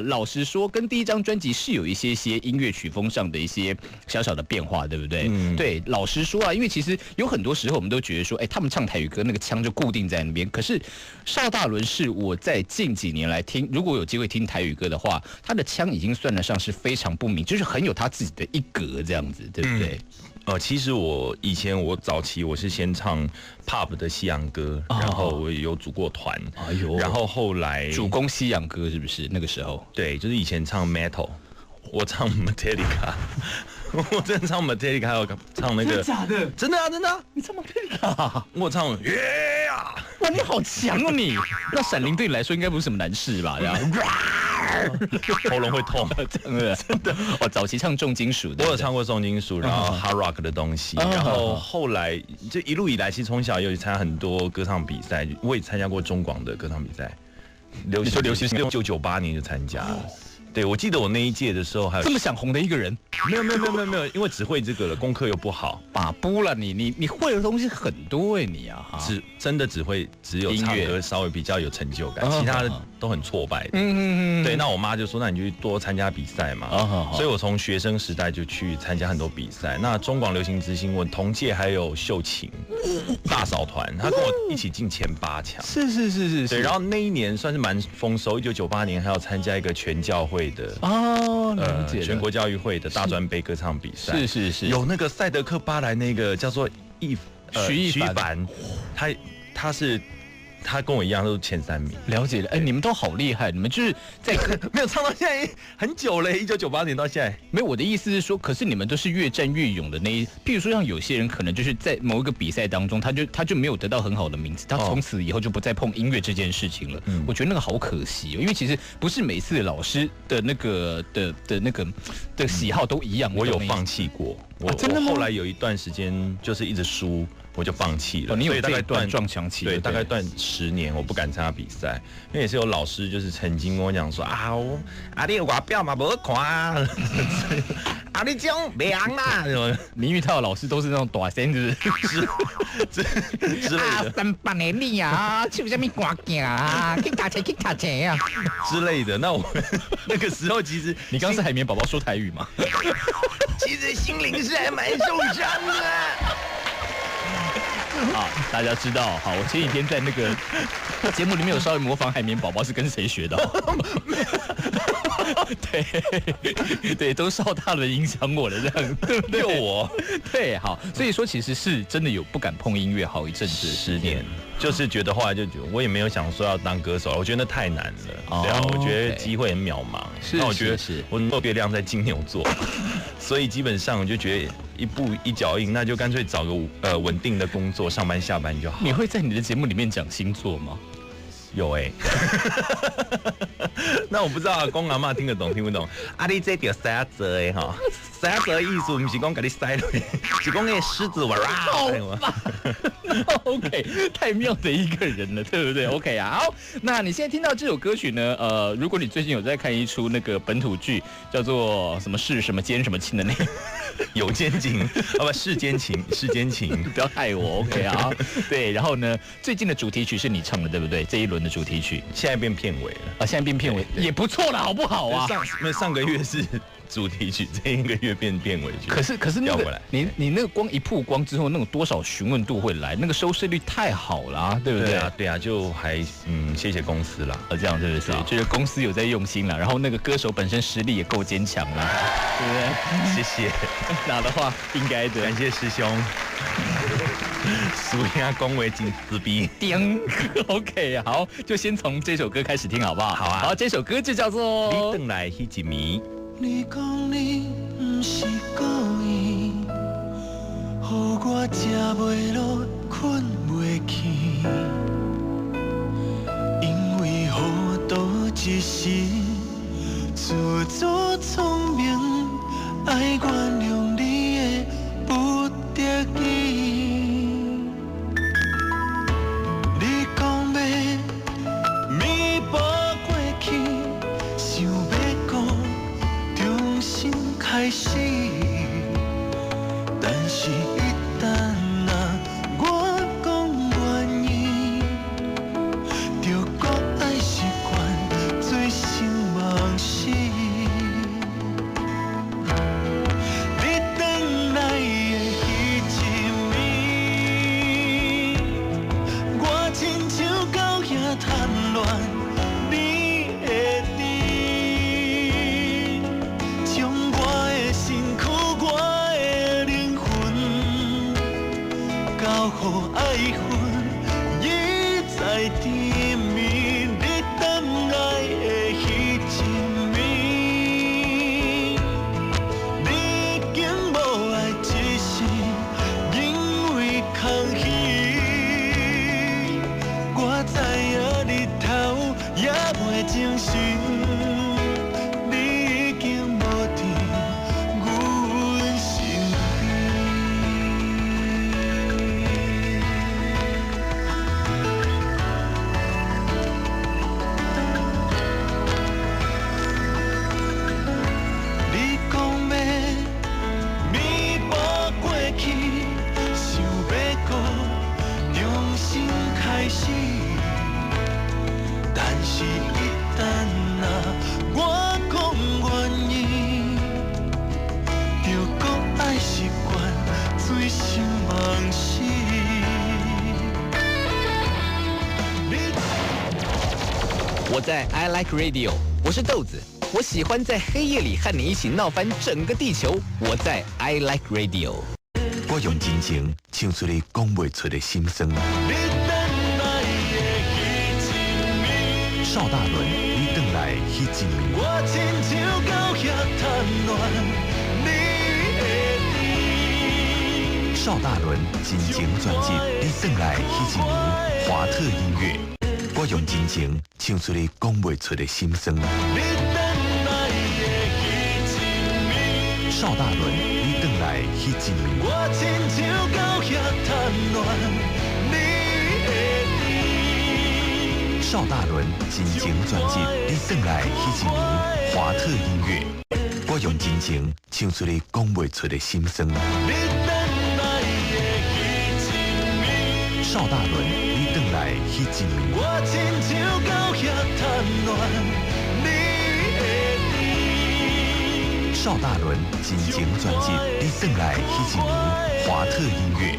老实说，跟第一张专辑是有一些音乐曲风上的一些小小的变化，对不对？对，老实说啊，因为其实有很多时候我们都觉得说，他们唱台语歌那个腔就固定在那边。可是邵大伦是我在近几年来听，如果有机会听台语歌的话，他的腔已经算得上是非常不明，就是很有他自己的一格这样子，对不对？其实以前我早期我是先唱 pop 的西洋歌，然后我有组过团，然后后来主攻西洋歌是不是？那个时候，对，就是以前唱 metal， 我唱 Metallica， 我真的唱 Metallica， 还有唱那个，真的假的？真的啊，真的啊，你唱 Metallica， 我唱哇，你好强哦你！那闪灵对你来说应该不是什么难事吧？这样，喉咙会痛，真的。我早期唱重金属的，我有唱过重金属，然后 hard rock 的东西，然后后来就一路以来，其实从小有参加很多歌唱比赛，我也参加过中广的歌唱比赛，流行1998年就参加了。对，我记得我那一届的时候还有这么想红的一个人，没有，因为只会这个了，功课又不好，把不了你会的东西很多你啊，真的只有唱歌稍微比较有成就感，其他的都很挫败的。对，那我妈就说，那你就去多参加比赛嘛。所以我从学生时代就去参加很多比赛。那中广流行之星，我同届还有秀琴大嫂团，她跟我一起进前8强。是。对，然后那一年算是蛮丰收，1998年还要参加一个全教会的全国教育会的大专杯歌唱比赛，是有那个赛德克巴莱那个叫做徐一凡，他跟我一样都是前3名。了解了，你们都好厉害，你们就是在没有唱到现在很久了，1998年到现在。没有，我的意思是说，可是你们都是越战越勇的那一，譬如说像有些人可能就是在某一个比赛当中，他就没有得到很好的名次，他从此以后就不再碰音乐这件事情了。我觉得那个好可惜哦，因为其实不是每次老师的那个的喜好都一样。我有放弃过，我后来有一段时间就是一直输。我就放弃了，你有大概撞墙期，对，大概断10年，我不敢参加比赛，因为也是有老师就是曾经跟我讲说你外表嘛不看，你这样凉啦，你遇到的老师都是那种大声之类的，300年你啊，唱什么歌啊，去打车啊之类的。那我那个时候其实，你刚是海绵宝宝说台语吗？其实心灵是还蛮受伤的。大家知道，我前几天在那个节目里面有稍微模仿海绵宝宝，是跟谁学的？对，都受大伦影响我的这样，对不对？就我，对，好，所以说其实是真的有不敢碰音乐好一阵子，10年，就是觉得后来就觉得我也没有想说要当歌手，我觉得那太难了，对啊，我觉得机会很渺茫，那我觉得我月亮在金牛座，所以基本上我就觉得一步一脚印，那就干脆找个稳定的工作，上班下班就好。你会在你的节目里面讲星座吗？有那我不知道公阿嬷听得懂听不懂？你这条塞泽的哈，塞泽的意思不是讲给你塞落，是讲那狮子玩啊。OK， 太妙的一个人了，对不对 ？OK 啊，好，那你现在听到这首歌曲呢？如果你最近有在看一出那个本土剧，叫做什么事什么奸什么情的那个。有奸情，世间情，不要害我 ，OK 啊？对，然后呢，最近的主题曲是你唱的，对不对？这一轮的主题曲现在变片尾了现在变片尾也不错了，好不好啊？上个月是主题曲，这一个月变片尾曲。可是那个你那个光一曝光之后，那种多少询问度会来，那个收视率太好了，对不对？对啊，就还谢谢公司啦，这样是不是？就是公司有在用心了，然后那个歌手本身实力也够坚强了，对不对？谢谢。那的话应该的，感谢师兄。苏亚恭维金丝逼顶 ，OK， 好，就先从这首歌开始听好不好？好啊。好，这首歌就叫做《你回来那一暝》。你讲你不是故意，予我吃袂落，困袂去，因为糊涂一时，自作聪明，爱原谅你的不得已。你讲要弥补过去，想要讲重新开始，但是一旦我讲愿意，就搁爱习惯做成梦。我在 I Like Radio， 我是豆子，我喜欢在黑夜里和你一起闹翻整个地球。我在 I Like Radio。我用真情唱出你讲不出的心声。邵大伦，你回来迄一暝，我亲像狗遐贪恋你的甜。邵大伦真情专辑，你回来迄一暝，华特音乐，我用真情唱出你讲不出的心声。邵大伦，你回来迄一暝，我亲像狗遐贪恋你的甜。邵大伦真情专辑，你回来迄一暝，华特音乐，我用真情唱出你讲不出的心声。邵大伦，你回来迄一暝，我亲像狗遐贪恋你的甜。邵大伦真情专辑，你回来迄一暝，华特音乐。